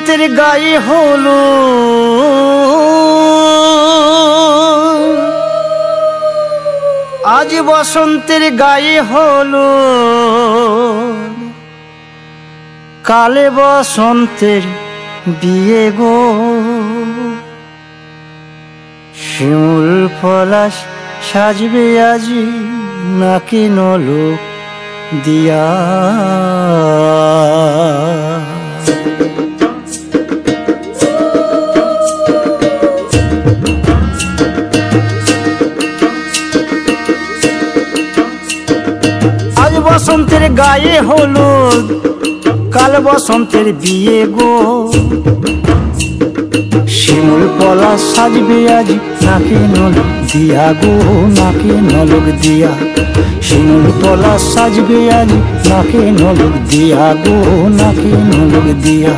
বসন্তের গায়ে হলো আজ বসন্তের গায়ে হলো কালে বসন্তের বিয়ে গো। শিমুল পলাশ সাজবে আজি নাকি নলক দিয়া। আজ বসন্তের গায়ে হলো কাল বসন্তের বিয়ে গো। শিমুল পলাশ সাজবে আজি নাকে নলক দিয়া গো, নাকে নলক দিয়া। শিমুল পলাশ সাজবে আজি নাকে নলক দিয়া গো, নাকে নলক দিয়া।